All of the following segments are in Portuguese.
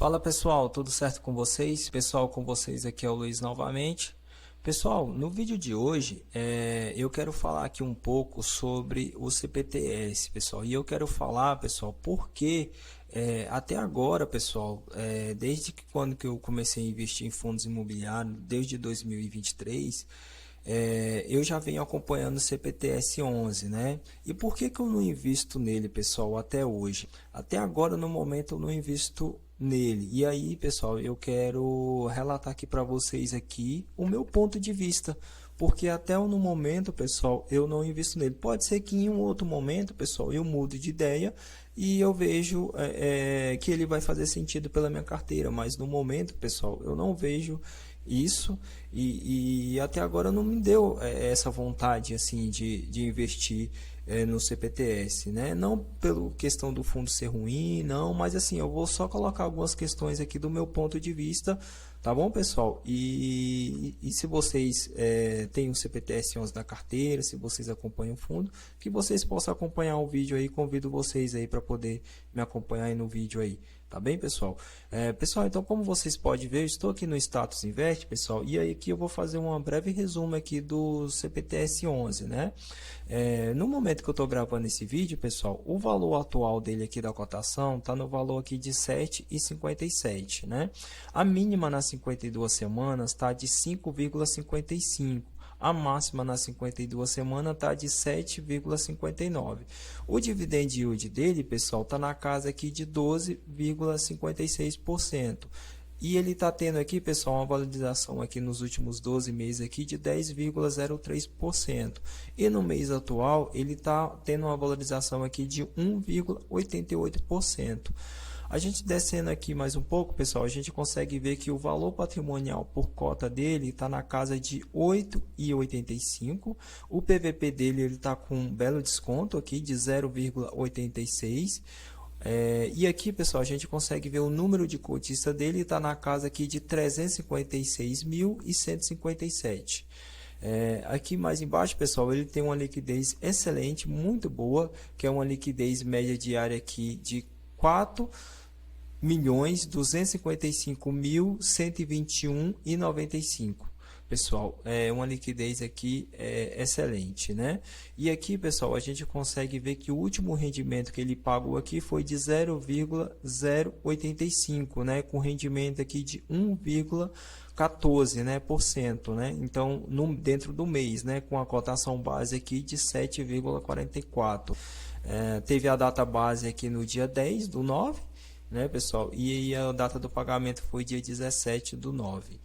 Fala pessoal, tudo certo com vocês? Pessoal, com vocês aqui é o Luiz novamente. Pessoal, no vídeo de hoje eu quero falar aqui um pouco sobre o CPTS, pessoal. E eu quero falar, pessoal, porque até agora, pessoal, desde que quando que eu comecei a investir em fundos imobiliários, desde 2023, eu já venho acompanhando o CPTS 11, né? E por que que eu não invisto nele, pessoal, até hoje? Até agora, no momento, eu não invisto nele. E aí, pessoal, eu quero relatar aqui para vocês aqui o meu ponto de vista, porque até no momento, pessoal, eu não invisto nele. Pode ser que em um outro momento, pessoal, eu mude de ideia e eu vejo que ele vai fazer sentido pela minha carteira, mas no momento, pessoal, eu não vejo isso e até agora não me deu essa vontade assim de investir no CPTS, né? Não pela questão do fundo ser ruim, não, mas assim, eu vou só colocar algumas questões aqui do meu ponto de vista, tá bom, pessoal? E se vocês têm o CPTS 11 na carteira, se vocês acompanham o fundo, que vocês possam acompanhar o vídeo aí, convido vocês aí para poder me acompanhar aí no vídeo aí. Tá bem, pessoal? Pessoal, então como vocês podem ver, eu estou aqui no Status Invest, pessoal, e aí aqui eu vou fazer um breve resumo aqui do CPTS 11, né? No momento que eu estou gravando esse vídeo, pessoal, o valor atual dele aqui da cotação está no valor aqui de 7,57, né? A mínima nas 52 semanas está de 5,55. A máxima nas 52 semanas está de 7,59. O dividend yield dele, pessoal, está na casa aqui de 12,56%. E ele está tendo aqui, pessoal, uma valorização aqui nos últimos 12 meses aqui de 10,03%. E no mês atual, ele está tendo uma valorização aqui de 1,88%. A gente descendo aqui mais um pouco, pessoal, a gente consegue ver que o valor patrimonial por cota dele está na casa de 8,85. O PVP dele está com um belo desconto aqui de 0,86. E aqui, pessoal, a gente consegue ver o número de cotista dele está na casa aqui de 356.157. Aqui mais embaixo, pessoal, ele tem uma liquidez excelente, muito boa, que é uma liquidez média diária aqui de 4.255.121,95. Pessoal, é uma liquidez aqui excelente, né? E aqui, pessoal, a gente consegue ver que o último rendimento que ele pagou aqui foi de 0,085, né? Com rendimento aqui de 1,14, né, por cento, né? Então, dentro do mês, né, com a cotação base aqui de 7,44. Teve a data base aqui no dia 10/9, né, pessoal? E a data do pagamento foi dia 17/9.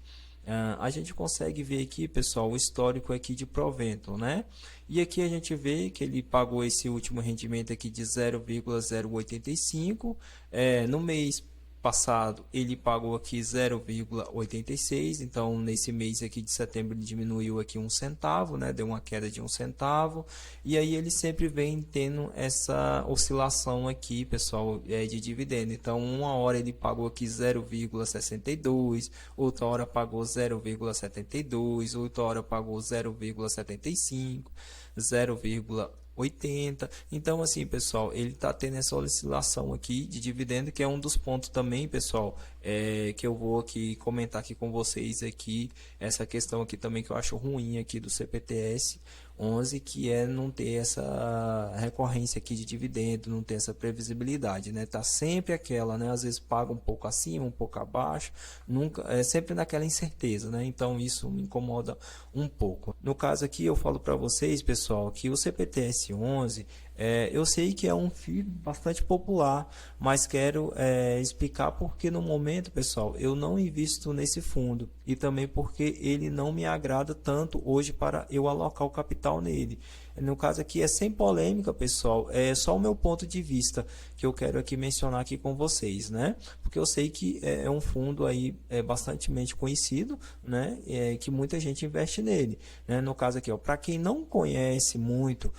A gente consegue ver aqui, pessoal, o histórico aqui de Proventon, né? E aqui a gente vê que ele pagou esse último rendimento aqui de 0,085. No mês passado ele pagou aqui 0,86, então nesse mês aqui de setembro ele diminuiu aqui 1 centavo, né? Deu uma queda de 1 centavo, e aí ele sempre vem tendo essa oscilação aqui, pessoal, de dividendo. Então uma hora ele pagou aqui 0,62, outra hora pagou 0,72, outra hora pagou 0,75, 0,80. Então assim, pessoal, ele está tendo essa oscilação aqui de dividendo, que é um dos pontos também, pessoal, que eu vou aqui comentar aqui com vocês aqui, essa questão aqui também que eu acho ruim aqui do CPTS 11, que é não ter essa recorrência aqui de dividendo, não ter essa previsibilidade, né? Tá sempre aquela, né? Às vezes paga um pouco acima, um pouco abaixo, nunca, sempre naquela incerteza, né? Então isso me incomoda um pouco. No caso aqui eu falo para vocês, pessoal, que o CPTS 11, eu sei que é um FII bastante popular, mas quero explicar porque no momento, pessoal, eu não invisto nesse fundo, e também porque ele não me agrada tanto hoje para eu alocar o capital nele. No caso aqui é sem polêmica, pessoal, é só o meu ponto de vista que eu quero aqui mencionar aqui com vocês, né? Porque eu sei que é um fundo aí bastante conhecido, né? Que muita gente investe nele, né? No caso aqui, para quem não conhece muito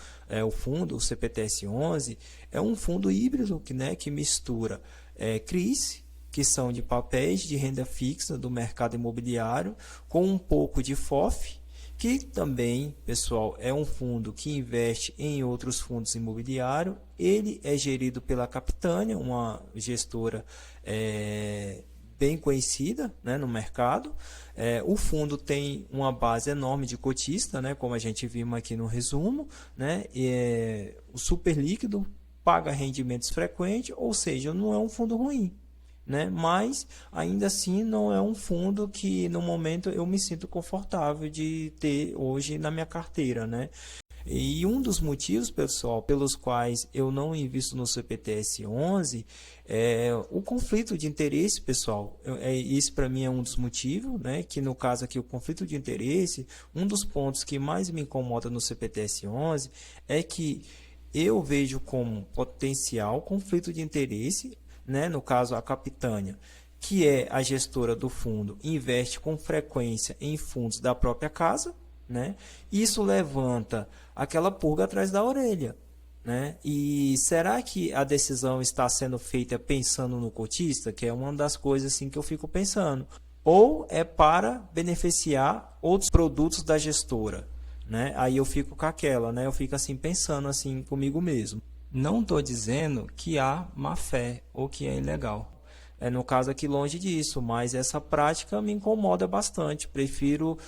o fundo, o CPTS 11, é um fundo híbrido que mistura CRIs, que são de papéis de renda fixa do mercado imobiliário, com um pouco de FOF, que também, pessoal, é um fundo que investe em outros fundos imobiliários. Ele é gerido pela Capitânia, uma gestora bem conhecida, né, no mercado. O fundo tem uma base enorme de cotista, né, como a gente viu aqui no resumo, né, o super líquido, paga rendimentos frequentes, ou seja, não é um fundo ruim, né? Mas ainda assim não é um fundo que no momento eu me sinto confortável de ter hoje na minha carteira, né? E um dos motivos, pessoal, pelos quais eu não invisto no CPTS-11 é o conflito de interesse, pessoal. Isso para mim é um dos motivos, né? Que no caso aqui o conflito de interesse, um dos pontos que mais me incomoda no CPTS-11 é que eu vejo como potencial conflito de interesse, né? No caso a Capitânia, que é a gestora do fundo, investe com frequência em fundos da própria casa, né? Isso levanta aquela pulga atrás da orelha, né? E será que a decisão está sendo feita pensando no cotista, que é uma das coisas assim que eu fico pensando, ou é para beneficiar outros produtos da gestora, né? Aí eu fico com aquela, né? Eu fico assim pensando assim comigo mesmo. Não estou dizendo que há má fé ou que é ilegal. No caso aqui longe disso, mas essa prática me incomoda bastante. Prefiro,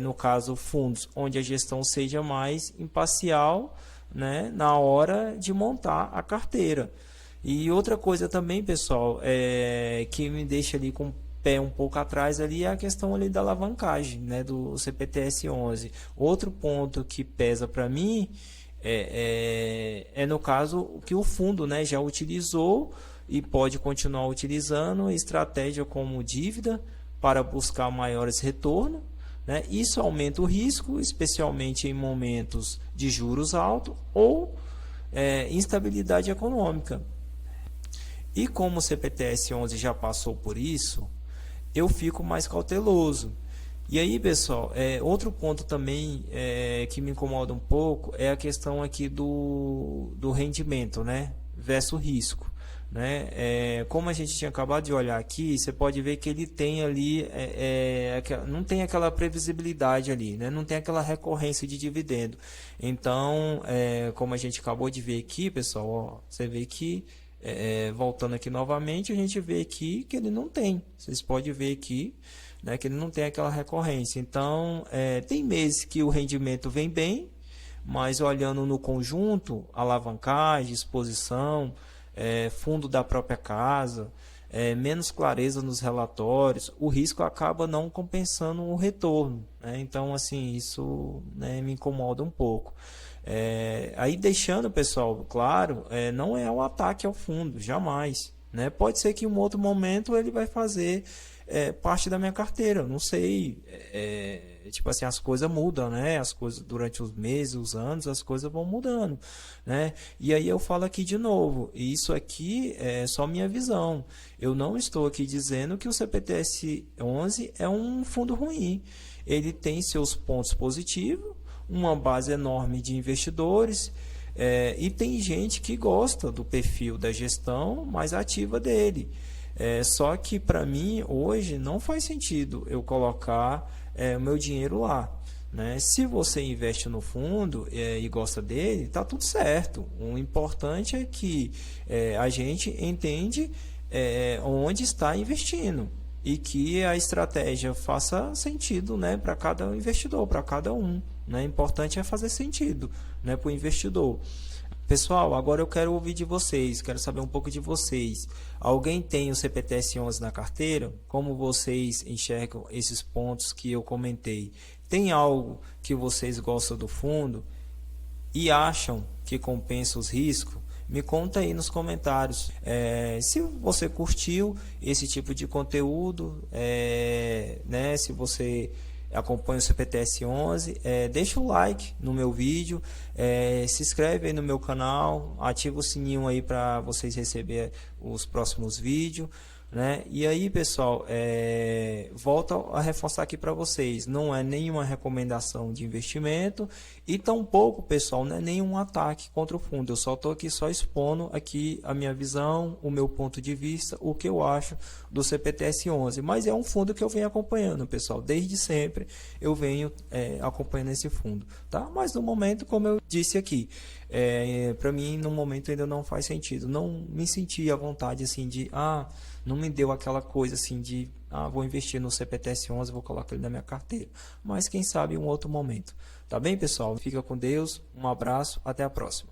no caso, fundos onde a gestão seja mais imparcial, né, na hora de montar a carteira. E outra coisa também, pessoal, que me deixa ali com pé um pouco atrás ali é a questão ali da alavancagem, né, do CPTS-11. Outro ponto que pesa para mim no caso que o fundo, né, já utilizou e pode continuar utilizando estratégia como dívida para buscar maiores retornos, né? Isso aumenta o risco, especialmente em momentos de juros altos ou instabilidade econômica. E como o CPTS-11 já passou por isso, eu fico mais cauteloso. E aí, pessoal, outro ponto também que me incomoda um pouco é a questão aqui do rendimento, né, versus risco, né? Como a gente tinha acabado de olhar aqui, você pode ver que ele tem ali, não tem aquela previsibilidade ali, né? Não tem aquela recorrência de dividendo. Então, como a gente acabou de ver aqui, pessoal, ó, você vê que voltando aqui novamente, a gente vê aqui que ele não tem. Vocês podem ver aqui, né, que ele não tem aquela recorrência. Então, tem meses que o rendimento vem bem, mas olhando no conjunto, alavancagem, exposição, fundo da própria casa, menos clareza nos relatórios, o risco acaba não compensando o retorno, né? Então, assim, isso, né, me incomoda um pouco. Aí deixando, pessoal, claro, não é um ataque ao fundo, jamais, né? Pode ser que em um outro momento ele vai fazer parte da minha carteira, não sei, tipo assim, as coisas mudam, né? As coisas durante os meses, os anos, as coisas vão mudando, né? E aí eu falo aqui de novo, isso aqui é só minha visão. Eu não estou aqui dizendo que o CPTS-11 é um fundo ruim. Ele tem seus pontos positivos, uma base enorme de investidores, e tem gente que gosta do perfil da gestão mais ativa dele. Só que para mim hoje não faz sentido eu colocar o meu dinheiro lá, né? Se você investe no fundo e gosta dele, tá tudo certo. O importante é que a gente entende onde está investindo e que a estratégia faça sentido, né, para cada investidor, para cada um, né? O importante é fazer sentido, né, para o investidor. Pessoal, agora eu quero ouvir de vocês, quero saber um pouco de vocês. Alguém tem o CPTS-11 na carteira? Como vocês enxergam esses pontos que eu comentei? Tem algo que vocês gostam do fundo e acham que compensa os riscos? Me conta aí nos comentários. Se você curtiu esse tipo de conteúdo, né, se você acompanha o CPTS-11, deixa o like no meu vídeo, Se inscreve aí no meu canal, ativa o sininho aí para vocês receberem os próximos vídeos, né? E aí, pessoal, volto a reforçar aqui para vocês, não é nenhuma recomendação de investimento e tampouco, pessoal, não é nenhum ataque contra o fundo. Eu só estou aqui só expondo aqui a minha visão, o meu ponto de vista, o que eu acho do CPTS-11, mas é um fundo que eu venho acompanhando, pessoal, desde sempre eu venho acompanhando esse fundo, tá? Mas no momento, como eu disse aqui, para mim no momento ainda não faz sentido, não me senti à vontade assim de não me deu aquela coisa assim de vou investir no CPTS-11, vou colocar ele na minha carteira, mas quem sabe em um outro momento. Tá bem, pessoal? Fica com Deus, um abraço, até a próxima.